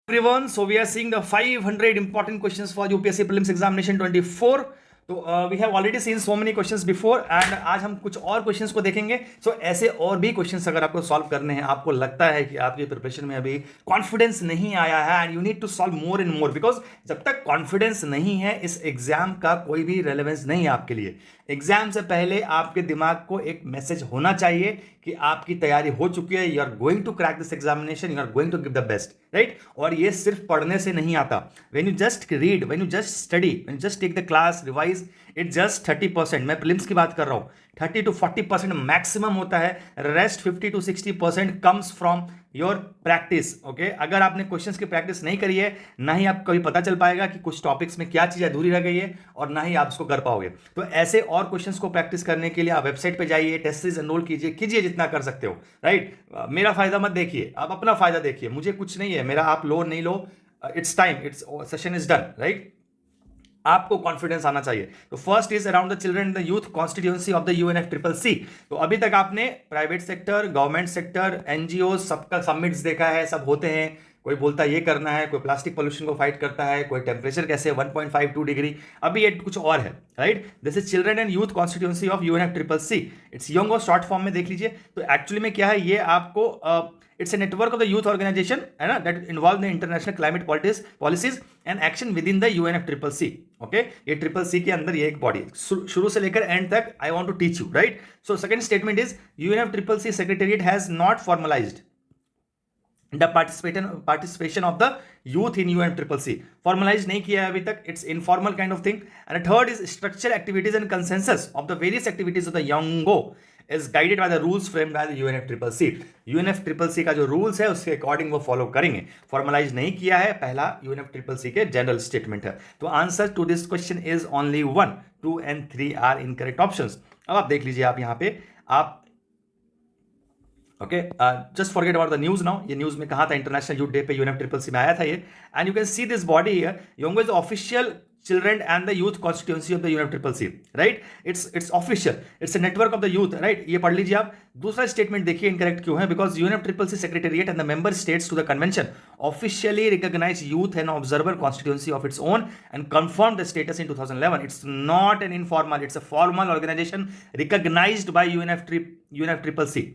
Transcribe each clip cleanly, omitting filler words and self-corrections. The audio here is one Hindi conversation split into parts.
Everyone, so we are seeing the 500 important questions for UPSC prelims examination 24. तो we have already seen so many questions before and आज हम कुछ और क्वेश्चंस को देखेंगे. सो ऐसे और भी क्वेश्चंस अगर आपको सॉल्व करने हैं, आपको लगता है कि आपकी प्रिपरेशन में अभी कॉन्फिडेंस नहीं आया है and you need to solve more and more, because जब तक कॉन्फिडेंस नहीं है इस एग्जाम का कोई भी रेलेवेंस नहीं है आपके लिए. एग्जाम से पहले आपके दिमाग को एक मैसेज होना चाहिए कि आपकी तैयारी हो चुकी है, you are going to crack this examination, you are going to give the best, right. और ये सिर्फ पढ़ने से नहीं आता. When you just read, when you just study, when you just take the class, revise, it just 30%. मैं प्रीलिम्स की बात कर रहा हूं. 30 to 40% मैक्सिमम होता है. Rest 50 to 60% comes from your practice. Okay, अगर आपने क्वेश्चंस की प्रैक्टिस नहीं करी है, ना ही आप कभी पता चल पाएगा कि कुछ टॉपिक्स में क्या चीज़ अधूरी रह गई है, और ना ही आप उसको कर पाओगे. तो ऐसे और क्वेश्चंस को प्रैक्टिस करने के लिए आप वेबसाइट पे जाइए, टेस्ट सीरीज एनरोल कीजिए जितना कर सकते हो, राइट. मेरा फायदा मत देखिए, आप अपना फायदा देखिए. मुझे कुछ नहीं है, मेरा आप लो नहीं लो, it's time, it's session is done, right. आपको कॉन्फिडेंस आना चाहिए. तो first is around the children in the youth constituency of the UNFCCC. तो अभी तक आपने private sector, government sector, NGO सबका समिट्स देखा है, सब होते हैं. कोई बोलता है ये करना है, कोई प्लास्टिक पोल्यूशन को फाइट करता है, कोई टेम्परेचर कैसे 1.52 डिग्री. अभी ये कुछ और है, right. This is children and youth constituency of UNFCCC. It's young और शॉर्ट फॉर्म में देख लीजिए. तो एक्चुअली में क्या है, ये आपको it's a network of the youth organisation है ना, that involve the international climate policies and action with in the UNFCCC. Okay, ये ट्रिपल सी के अंदर ये एक बॉडी शुरू से लेकर एंड तक. I want to teach you, right. So second statement is UNFCCC secretariat has not formalised the participation of the youth in UNFCCC. Formalise नहीं किया है अभी तक, it's informal kind of thing. And third is structure activities and consensus of the various activities of the YOUNGO is guided by the rules framed by the UNFCCC. UNFCCC का जो रूल्स है उसके अकॉर्डिंग वो फॉलो करेंगे. फॉर्मलाइज नहीं किया है, पहला UNFCCC के जनरल स्टेटमेंट है. तो answer to this question is only 1, 2 and 3 are incorrect options. अब आप देख लीजिए, आप यहाँ पे आप okay, just forget about the news now. ये न्यूज में कहा था, इंटरनेशनल यूथ डे पे UNFCCC में आया था ये. And you can see this body here, YOUNGO is official children and the youth constituency of the UNFCCC, right. It's official, it's a network of the youth, right. ये पढ़ लीजिए आप. दूसरा स्टेटमेंट देखिए इनकरेक्ट क्यों है, because UNFCCC secretariat and the member states to the convention officially recognize youth and observer constituency of its own and confirmed the status in 2011. It's not an informal, it's a formal organization recognized by UNFCCC.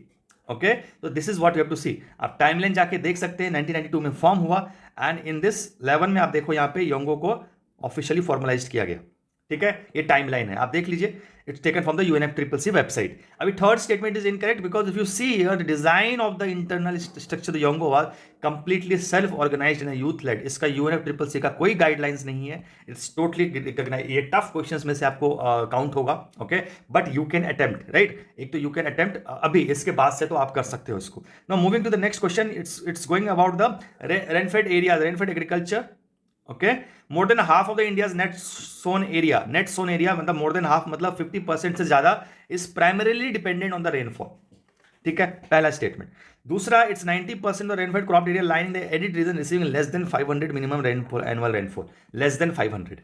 Okay, तो this is what you have to see. आप टाइमलाइन जाके देख सकते हैं. 1992 में फॉर्म हुआ एंड इन दिस 11 में आप देखो यहाँ पे योंगो को ऑफिशियली फॉर्मलाइज किया गया. ठीक है, ये टाइमलाइन है, आप देख लीजिए. It's taken from the UNFCCC website. अभी third statement is incorrect because if you see here the design of the internal structure the YOUNGO was completely self organised in youth led. इसका UNFCCC का कोई गाइडलाइंस नहीं है. It's totally recognise. ये टफ क्वेश्चंस में से आपको काउंट होगा, okay, but you can attempt, right. एक तो यू कैन अटेम्प्ट अभी, इसके बाद से तो आप कर सकते हो इसको. Now moving to the next question, it's going about the rainfed area, rainfed agriculture. Okay, more than half of the India's net sown area मतलब मोर देन हाफ मतलब 50% से ज्यादा is primarily dependent on the rainfall. ठीक है, पहला स्टेटमेंट. दूसरा, it's 90% of rainfed crop area line in the arid region receiving less than 500 minimum rainfall, annual rainfall less than 500.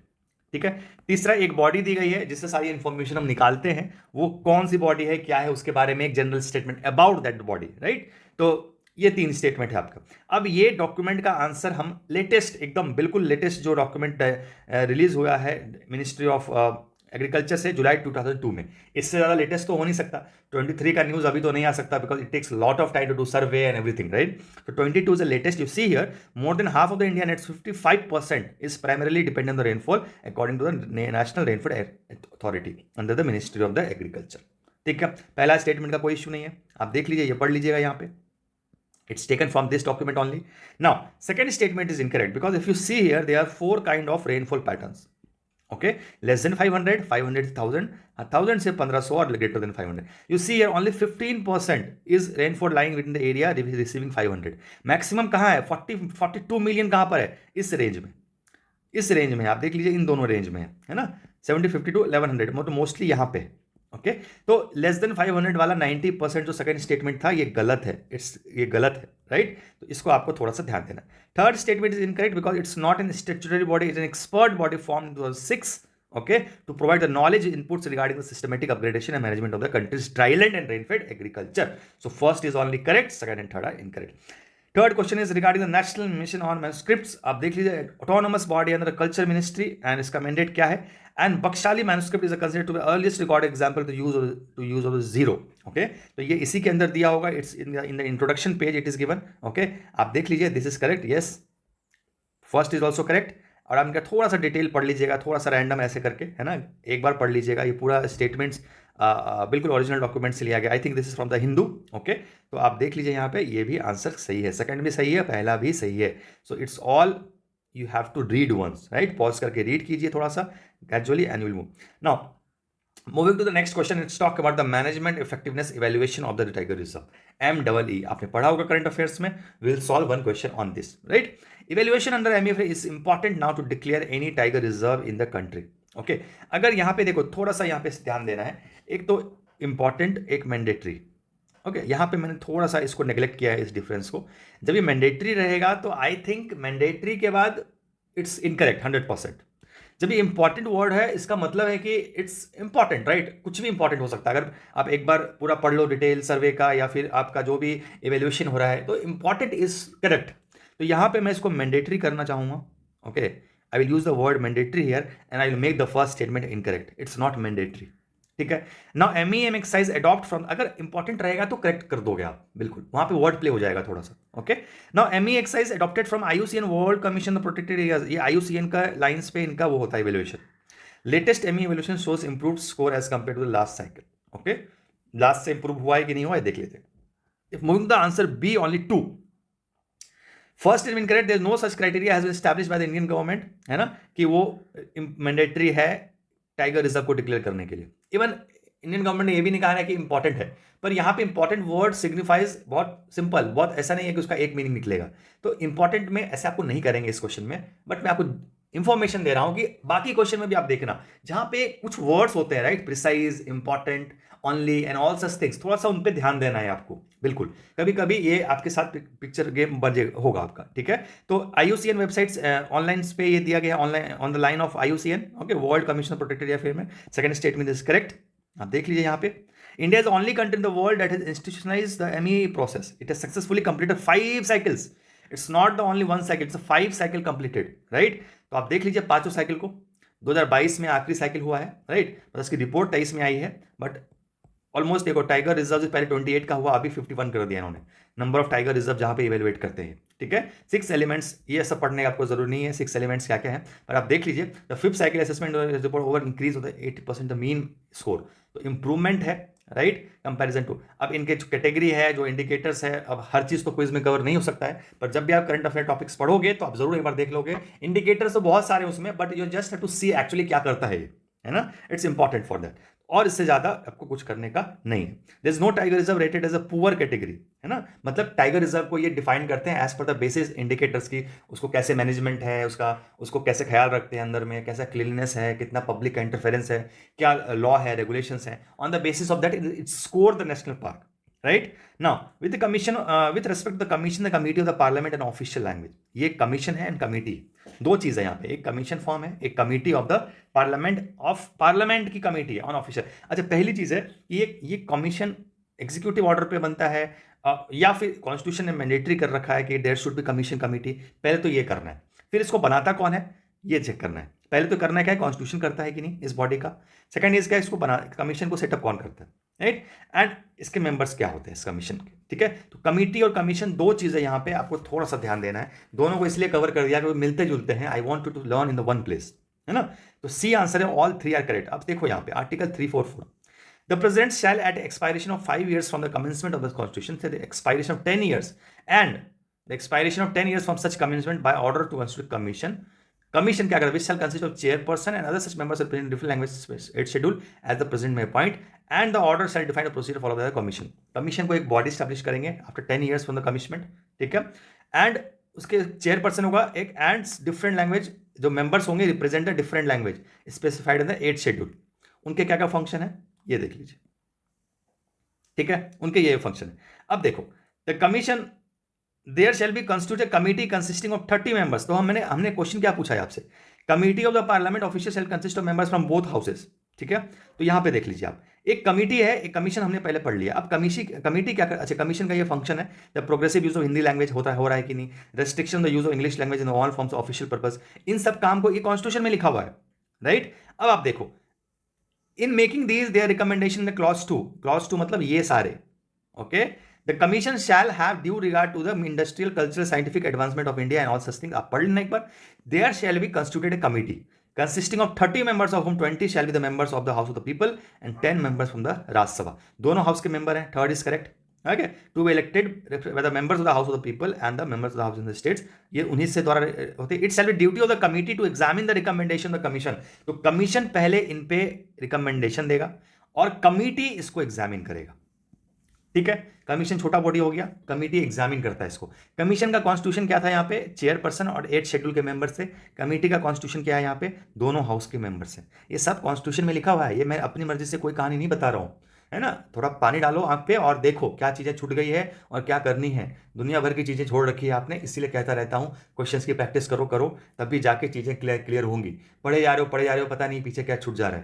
ठीक है. तीसरा, एक बॉडी दी गई है जिससे सारी इंफॉर्मेशन हम निकालते हैं. वो कौन सी बॉडी है, क्या है, उसके बारे में एक general statement about that body, right. तो ये 3 स्टेटमेंट है आपका. अब ये डॉक्यूमेंट का आंसर हम लेटेस्ट, एकदम बिल्कुल लेटेस्ट जो डॉक्यूमेंट रिलीज हुआ है मिनिस्ट्री ऑफ एग्रीकल्चर से जुलाई 2002 में. इससे ज़्यादा लेटेस्ट तो हो नहीं सकता. 23 का न्यूज़ अभी तो नहीं आ सकता because it takes lot of time to do survey and everything, right. तो 22 is the latest. You see here more than half of the India nets 55% is primarily dependent on the rainfall according to the national rainfall authority under the ministry of the agriculture. ठीक है, पहला स्टेटमेंट का कोई इशू नहीं है, आप देख लीजिए, ये पढ़ लीजिएगा यहाँ पे. It's taken from this document only. Now, second statement is incorrect because if you see here, there are 4 kind of rainfall patterns. Okay, less than 500, 500 to 1000, 1000 से 1500 और greater than 500. You see here only 15% is rainfall lying within the area receiving 500. Maximum कहाँ है? 42 million कहाँ पर है? इस रेंज में, इस रेंज में आप देख लीजिए, इन दोनों रेंज में है ना. 70, 50 to 1100 मतलब मोस्टली यहाँ पे. ओके, तो लेस देन 500 वाला 90% जो सेकंड स्टेटमेंट था ये गलत है. ये गलत है, राइट. तो इसको आपको थोड़ा सा ध्यान देना. Third statement is incorrect because it's not an statutory body, it's an expert body form in 2006. okay, to provide the knowledge inputs regarding the systematic upgradation and management of the country's dryland and rainfed agriculture. So first is only correct, second and third are incorrect. Third question is regarding the national mission on manuscripts. आप देख लीजिए, autonomous body under culture ministry, and इसका मैंडेट क्या है। And Bakhshali manuscript is considered to be earliest record example to use of zero. Okay, तो ये इसी के अंदर दिया होगा, it's in the introduction page it is given. Okay, आप देख लीजिए, this is correct, yes, first is also correct. और आप इनका थोड़ा सा डिटेल पढ़ लीजिएगा, थोड़ा सा रैंडम ऐसे करके, है ना, एक बार पढ़ लीजिएगा। ये पूरा स्टेटमेंट्स बिल्कुल ओरिजिनल डॉक्यूमेंट से लिया गया। I think this is from the Hindu. Okay, तो आप देख लीजिए यहाँ पे, ये भी आंसर सही है, सेकंड भी सही है, पहला भी सही है। So it's all you have to read once, right, pause करके रीड कीजिए थोड़ा सा gradually and will move. Now moving to the next question, let's talk about the management effectiveness evaluation of the tiger reserve, MEE। आपने पढ़ा होगा करंट अफेयर्स में, will solve one question on this, right. Evaluation under MEFA is important now to declare any tiger reserve in the country. Okay, अगर यहाँ पे देखो, थोड़ा सा यहाँ पे ध्यान देना है, एक तो इंपॉर्टेंट, एक मैंडेटरी। ओके, यहाँ पे मैंने थोड़ा सा इसको नेग्लेक्ट किया है, इस डिफरेंस को। जब ये मैंडेटरी रहेगा तो आई थिंक मैंडेटरी के बाद इट्स इनकरेक्ट 100%। जब ये इंपॉर्टेंट वर्ड है, इसका मतलब है कि इट्स इंपॉर्टेंट, राइट, कुछ भी इंपॉर्टेंट हो सकता है। अगर आप एक बार पूरा पढ़ लो डिटेल सर्वे का, या फिर आपका जो भी इवेल्यूएशन हो रहा है, तो इंपॉर्टेंट इज करेक्ट। तो यहाँ पे मैं इसको मैंडेटरी करना चाहूँगा। Okay, I will use the word mandatory here and I will make the first statement incorrect, it's not mandatory. ठीक है, now MEM exercise adopt from, अगर इंपॉर्टेंट रहेगा तो करेक्ट कर दोगे आप, बिल्कुल, वहां पे वर्ड प्ले हो जाएगा थोड़ा सा। Okay, now MEM exercise adopted from IUCN world commission the protected areas. ये IUCN का लाइंस पे इनका वो होता है evaluation. Latest MEM evaluation shows improved score as compare to the last cycle. Okay, last से इंप्रूव हुआ है कि नहीं हुआ है, देख लेते हैं। If moving the answer B only 2, first is incorrect, there is no such criteria has been established by the Indian government, है ना, कि वो मैंडेटरी है टाइगर रिजर्व को डिक्लेयर करने के लिए। इवन इंडियन गवर्नमेंट ने ये भी नहीं कहा है कि इंपॉर्टेंट है, पर यहाँ पे इंपॉर्टेंट वर्ड सिग्निफाइज बहुत सिंपल, बहुत ऐसा नहीं है कि उसका एक मीनिंग निकलेगा। तो इंपॉर्टेंट में ऐसे आपको नहीं करेंगे इस क्वेश्चन में, बट मैं आपको इंफॉर्मेशन दे रहा हूं कि बाकी क्वेश्चन में भी आप देखना, जहां पे कुछ वर्ड्स होते हैं, right, precise, important, only and all such things, थोड़ा सा उन पे ध्यान देना है आपको, बिल्कुल। कभी कभी ये आपके साथ पिक्चर गेम बन होगा आपका, ठीक है। तो IUCN वेबसाइट्स ऑनलाइन पे ये दिया गया, online on the line of IUCN, okay, world commission protected area fair में सेकंड स्टेटमेंट इज करेक्ट। आप देख लीजिए यहाँ पे, India is only country in the world that has institutionalised the MEE process, it has successfully completed 5 cycles, it's not the only 1 cycle, it's 5 cycle completed, right. तो आप देख लीजिए 5 साइकिल को, 2022 में आखिरी साइकिल हुआ है, राइट, मतलब इसकी रिपोर्ट 23 में आई है, बट ऑलमोस्ट देखो, टाइगर रिजर्व पहले 28 का हुआ, अभी 51 कर दिया इन्होंने, नंबर ऑफ टाइगर रिजर्व जहां पे इवेलुएट करते हैं, ठीक है। 6 एलिमेंट्स, ये सब पढ़ने का आपको जरूरी नहीं है 6 एलिमेंट्स क्या क्या है, पर आप देख लीजिए, the 5th cycle assessment report over increase होता है 80% द मीन स्कोर, तो इंप्रूवमेंट है, राइट, कंपैरिजन टू। अब इनके जो कैटेगरी है, जो इंडिकेटर्स है, अब हर चीज तो क्विज में कवर नहीं हो सकता है, पर जब भी आप करंट अफेयर टॉपिक्स पढ़ोगे तो आप जरूर एक बार देख लोगे, इंडिकेटर्स तो बहुत सारे उसमें, but you just have to see actually क्या करता है ये, है ना, इट्स इंपॉर्टेंट फॉर दैट, और इससे ज्यादा आपको कुछ करने का नहीं है। There is no tiger reserve rated as a poor category, है ना, मतलब टाइगर रिजर्व को ये डिफाइन करते हैं as per the basis indicators की, उसको कैसे मैनेजमेंट है उसका, उसको कैसे ख्याल रखते हैं अंदर में, कैसा क्लीननेस है, कितना पब्लिक का इंटरफेरेंस है, क्या लॉ है, रेगुलेशंस है, on the basis of that it score the national park, right. Now with the commission, with respect to the commission, the committee of the parliament and official language, ये कमीशन है एंड कमिटी, दो चीजें यहाँ पे, एक कमीशन फॉर्म है, एक कमिटी ऑफ द पार्लियामेंट की कमिटी है ऑन ऑफिशियल। अच्छा, पहली चीज है, ये कमीशन एग्जीक्यूटिव ऑर्डर पे बनता है, या फिर कॉन्स्टिट्यूशन ने मैंडेटरी कर रखा है कि there should be commission committee, पहले तो ये करना है, फिर इसको बनाता कौन है ये चेक करना है। पहले तो करना क्या है, कॉन्स्टिट्यूशन करता है कि नहीं इस बॉडी का, सेकंड इज क्या, इसको बना, कमीशन को सेटअप कौन करता है, राइट, एंड इसके मेंबर्स क्या होते हैं इस कमीशन के, ठीक है। तो कमिटी और कमीशन दो चीजें यहाँ पे आपको थोड़ा सा ध्यान देना है, दोनों को इसलिए कवर कर दिया कि वो मिलते जुलते हैं, I want to learn in the one place, है ना। तो सी आंसर है, ऑल 3 आर करेक्ट। अब देखो यहाँ पे article 344, the president shall at expiration of 5 years from the commencement of the constitution, say the expiration of 10 years and the expiration of 10 years from such commencement by order to constitute commission क्या करेगा, which shall consist of chairperson and other such members representing different languages its schedule as the president may appoint, and the order shall define the procedure followed by the commission को एक body establish करेंगे after 10 years from the commission, ठीक है, and उसके चेयरपर्सन होगा एक, and different language, जो members होंगे represent a different language specified in the 8th schedule, उनके क्या क्या फंक्शन है ये देख लीजिए, ठीक है, उनके ये फंक्शन है। अब देखो, the commission, there shall be constitute a committee consisting of 30 members, तो हमने क्वेश्चन क्या पूछा है आपसे, committee of the parliament official shall consist of members from both houses, ठीक है। तो यहां पे देख लीजिए आप, एक कमिटी है, एक कमीशन हमने पहले पढ़ लिया। अब कमिटी क्या कर, अच्छा कमीशन का ये फंक्शन है जब progressive use of Hindi language हो रहा है कि नहीं, restriction the use of English language in all forms of official purpose, इन सब काम को ये कॉन्स्टिट्यूशन में लिखा हुआ है, राइट। अब आप देखो, in making these their recommendation the clause to मतलब ये सारे, okay, the commission shall have due regard to the industrial cultural scientific advancement of India and all such thing. आप पढ़ लेना एक बार। There shall be constituted a committee consisting of 30 members of whom 20 shall be the members of the House of the People and 10 members from the Rajya Sabha। दोनों हाउस के मेंबर हैं, third is correct, okay, to be elected by the members of the house of the people and the members of the house in the states, ये उन्हीं से द्वारा होते हैं। It shall be duty of the committee to examine the recommendation of the commission, तो कमीशन पहले इन पे रिकमेंडेशन देगा और कमिटी इसको एग्जामिन करेगा, ठीक है। कमीशन छोटा बॉडी हो गया, कमिटी एग्जामिन करता है इसको। कमीशन का कॉन्स्टिट्यूशन क्या था यहाँ पे, चेयरपर्सन और 8 शेड्यूल के मेंबर्स थे। कमिटी का कॉन्स्टिट्यूशन क्या है यहाँ पे, दोनों हाउस के मेंबर्स हैं। ये सब कॉन्स्टिट्यूशन में लिखा हुआ है, ये मैं अपनी मर्जी से कोई कहानी नहीं बता रहा हूँ, है ना। थोड़ा पानी डालो आंख पे और देखो क्या चीज़ें छूट गई है और क्या करनी है। दुनिया भर की चीज़ें छोड़ रखी है आपने, इसीलिए कहता रहता हूँ क्वेश्चंस की प्रैक्टिस करो, तभी जाके चीज़ें क्लियर होंगी। पढ़े जा रहे हो, पता नहीं पीछे क्या छूट जा रहा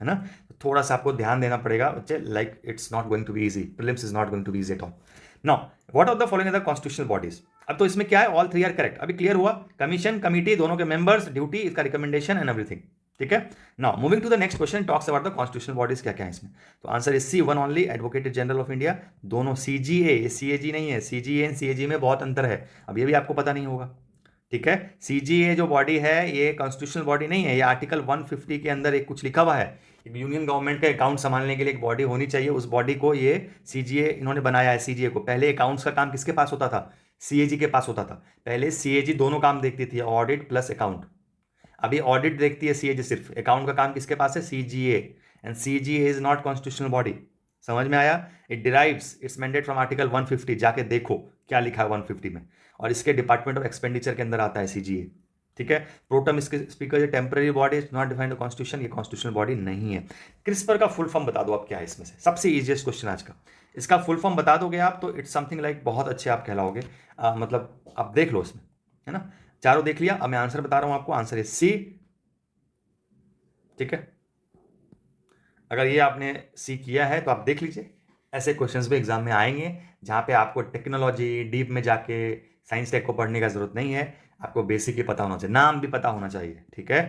है ना। तो थोड़ा सा आपको ध्यान देना पड़ेगा बच्चे, like it's not going to be easy, prelims is not going to be easy at all. Now what of the following are the constitutional bodies. अब तो इसमें क्या है, ऑल 3 आर करेक्ट, अभी क्लियर हुआ। कमीशन, कमिटी, दोनों के मेंबर्स, ड्यूटी, इसका रिकमेंडेशन एंड एवरीथिंग, ठीक है। Now moving to the next question, talks about the constitutional bodies क्या क्या है इसमें। तो answer is C, one only, advocate general of India. दोनों सीजीए, सीएजी नहीं है, सीजीए एंड सीएजी में बहुत अंतर है, अब ये भी आपको पता नहीं होगा, ठीक है। सीजीए जो बॉडी है ये कॉन्स्टिट्यूशनल बॉडी नहीं है, ये आर्टिकल 150 के अंदर एक कुछ लिखा हुआ है, यूनियन गवर्नमेंट का अकाउंट संभालने के लिए एक बॉडी होनी चाहिए, उस बॉडी को ये सीजीए इन्होंने बनाया है। सीजीए को पहले अकाउंट्स का काम किसके पास होता था, सीएजी के पास होता था। पहले सीएजी दोनों काम देखती थी, ऑडिट प्लस अकाउंट। अभी ऑडिट देखती है सीएजी सिर्फ, अकाउंट का काम किसके पास है, CGA, and CGA is not constitutional body. समझ में आया। It derives it's mandate from article 150, जाके देखो क्या लिखा है 150 में, और इसके डिपार्टमेंट ऑफ एक्सपेंडिचर के अंदर आता है सीजीए, ठीक है। Pro tem speaker temporary body is not defined constitution, ये कॉन्स्टिट्यूशनल बॉडी नहीं है। क्रिस्पर का फुल फॉर्म बता दो आप क्या है इसमें से, सबसे इजीएस्ट क्वेश्चन आज का। इसका फुल फॉर्म बता दोगे आप तो इट्स समथिंग लाइक बहुत अच्छे आप कहलाओगे, मतलब आप देख लो इसमें, है ना। चारों देख लिया, अब मैं आंसर बता रहा हूं आपको, आंसर इज सी, ठीक है। अगर ये आपने सी किया है तो आप देख लीजिए, ऐसे क्वेश्चंस भी एग्जाम में आएंगे जहां पे आपको टेक्नोलॉजी डीप में जाके साइंस टेक को पढ़ने का जरूरत नहीं है, आपको बेसिक ही पता होना चाहिए, नाम भी पता होना चाहिए, ठीक है।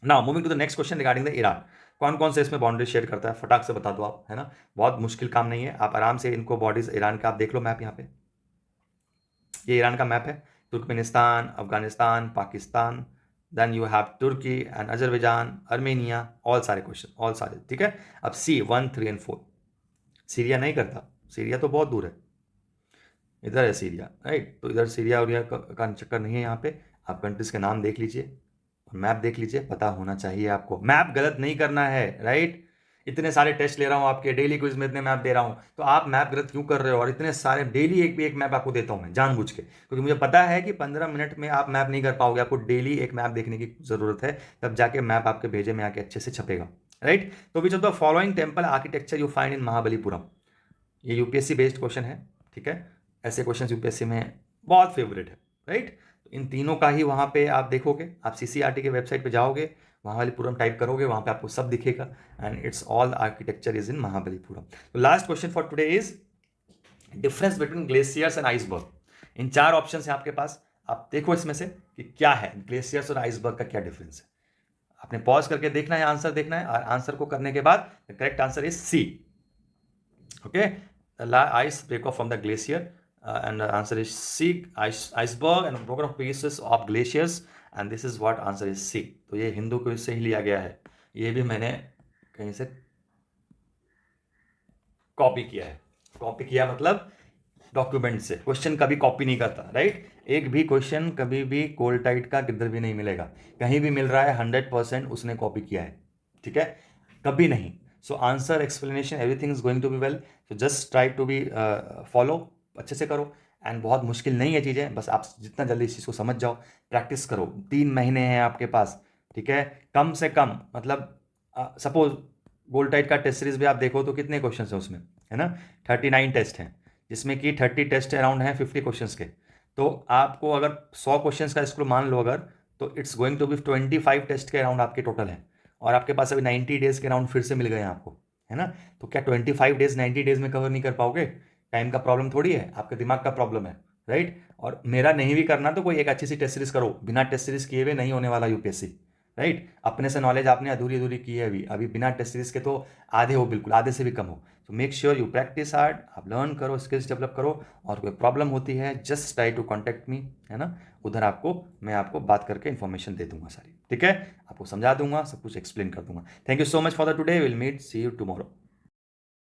Now moving to the next question regarding the Iran. कौन कौन से इसमें बाउंड्री शेयर करता है, फटाक से बता दो आप, है ना। बहुत मुश्किल काम नहीं है, आप आराम से इनको बॉडीज ईरान का आप देख लो मैप, यहाँ पे ये ईरान का मैप है, Turkmenistan, Afghanistan, Pakistan, then you have तुर्की एंड अजरबैजान, अर्मेनिया, ऑल सारे क्वेश्चन, ऑल सारे, ठीक है। अब सी 1, 3 एंड 4, सीरिया नहीं करता, सीरिया तो बहुत दूर है, इधर है सीरिया, राइट। तो इधर सीरिया और का चक्कर नहीं है यहाँ पे। आप कंट्रीज के नाम देख लीजिए और मैप देख लीजिए, पता होना चाहिए आपको, मैप गलत नहीं करना है, राइट। इतने सारे टेस्ट ले रहा हूँ आपके, डेली क्विज में इतने मैप दे रहा हूँ, तो आप मैप गलत क्यों कर रहे हो। और इतने सारे डेली एक मैप आपको देता हूँ मैं जानबूझ के, क्योंकि मुझे पता है कि 15 मिनट में आप मैप नहीं कर पाओगे, आपको डेली एक मैप देखने की जरूरत है, तब जाके मैप आपके भेजे में आके अच्छे से छपेगा, राइट। तो which of the following temple architecture you find in Mahabalipuram. ये यूपीएससी बेस्ड क्वेश्चन है, ठीक है। ऐसे क्वेश्चन यूपीएससी में बहुत फेवरेट है, राइट। इन तीनों का ही वहाँ पे आप देखोगे, आप सीसीआरटी के वेबसाइट पे जाओगे, महाबलीपुरम टाइप करोगे, वहाँ पे आपको सब दिखेगा, and it's all architecture is in Mahabalipuram. तो last question for today is difference between glaciers and iceberg. इन 4 ऑप्शन है आपके पास, आप देखो इसमें से कि क्या है ग्लेशियर्स और आइसबर्ग का क्या डिफरेंस है। आपने पॉज करके देखना है, आंसर देखना है, और आंसर को करने के बाद the correct answer is C, okay. Ice break off from the glacier, and the answer is C, iceberg and broken off pieces of glaciers, and this is what answer is C। तो ये हिंदू को इससे ही लिया गया है, ये भी मैंने कहीं से कॉपी किया है। कॉपी किया मतलब डॉक्यूमेंट से, क्वेश्चन कभी कॉपी नहीं करता, राइट। एक भी क्वेश्चन कभी भी कोल्ड टाइट का किधर भी नहीं मिलेगा, कहीं भी मिल रहा है 100% उसने कॉपी किया है, ठीक है, कभी नहीं। So answer, explanation, everything is going to be well, so just try to be follow, अच्छे से करो, एंड बहुत मुश्किल नहीं है चीज़ें, बस आप जितना जल्दी इस चीज़ को समझ जाओ, प्रैक्टिस करो। 3 महीने हैं आपके पास, ठीक है, कम से कम, मतलब सपोज गोल्ड टाइट का टेस्ट सीरीज भी आप देखो तो कितने क्वेश्चन हैं उसमें, है ना, 39 टेस्ट हैं, जिसमें कि 30 टेस्ट अराउंड हैं 50 क्वेश्चंस के। तो आपको अगर 100 क्वेश्चंस का स्कूल मान लो अगर, तो it's going to be 25 test के अराउंड आपके टोटल हैं, और आपके पास अभी 90 डेज के अराउंड फिर से मिल गए हैं आपको, है ना? तो क्या 25 डेज 90 डेज में कवर नहीं कर पाओगे? टाइम का प्रॉब्लम थोड़ी है, आपके दिमाग का प्रॉब्लम है, राइट? और मेरा नहीं भी करना तो कोई एक अच्छी सी टेस्ट सीरीज करो, बिना टेस्ट सीरीज किए हुए नहीं होने वाला यूपीएससी, राइट? अपने से नॉलेज आपने अधूरी अधूरी की है, अभी अभी बिना टेस्ट सीरीज के तो आधे हो, बिल्कुल आधे से भी कम हो। तो make sure you practice hard, आप लर्न करो, स्किल्स डेवलप करो, और कोई प्रॉब्लम होती है just try to contact me, है ना? उधर मैं आपको बात करके इन्फॉर्मेशन दे दूंगा सारी, ठीक है? आपको समझा दूंगा, सब कुछ एक्सप्लेन कर दूंगा। Thank you so much for the today, will meet, see you tomorrow.